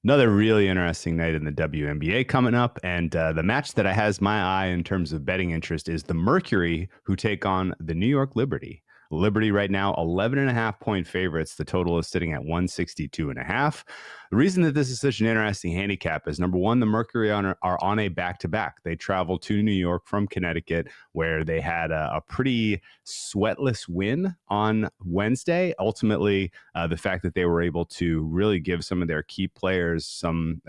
Another really interesting night in the WNBA coming up. And the match that has my eye in terms of betting interest is the Mercury, who take on the New York Liberty. Liberty right now, 11.5 point favorites. The total is sitting at 162.5. The reason that this is such an interesting handicap is number one, the Mercury are on a back to back. They travel to New York from Connecticut, where they had a pretty sweatless win on Wednesday. Ultimately, the fact that they were able to really give some of their key players some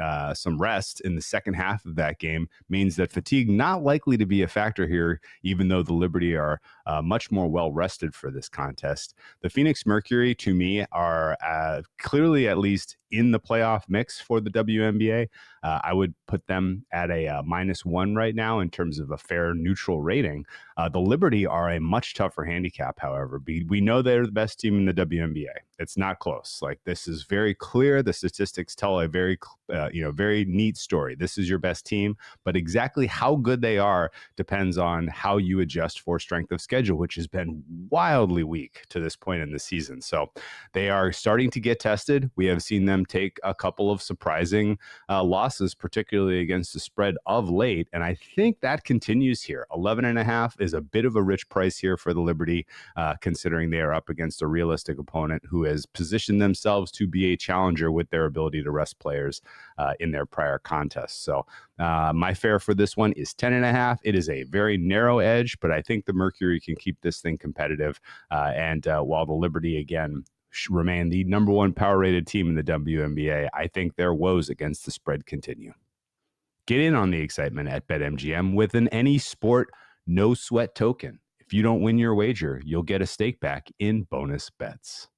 rest in the second half of that game means that fatigue not likely to be a factor here, even though the Liberty are much more well rested for this contest. The Phoenix Mercury, to me, are clearly at least in the playoff mix for the WNBA. I would put them at a -1 right now in terms of a fair neutral rating. The Liberty are a much tougher handicap, however. We know they're the best team in the WNBA. It's not close. Like, this is very clear. The statistics tell a very neat story. This is your best team, but exactly how good they are depends on how you adjust for strength of schedule, which has been wildly weak to this point in the season. So they are starting to get tested. We have seen them take a couple of surprising losses, particularly against the spread of late. And I think that continues here. 11.5 is a bit of a rich price here for the Liberty, considering they are up against a realistic opponent who has positioned themselves to be a challenger with their ability to rest players in their prior contests. So my fare for this one is 10.5. It is a very narrow edge, but I think the Mercury can keep this thing competitive. And while the Liberty, again, remain the number one power rated team in the WNBA, I think their woes against the spread continue. Get in on the excitement at BetMGM with an any sport, no sweat token. If you don't win your wager, you'll get a stake back in bonus bets.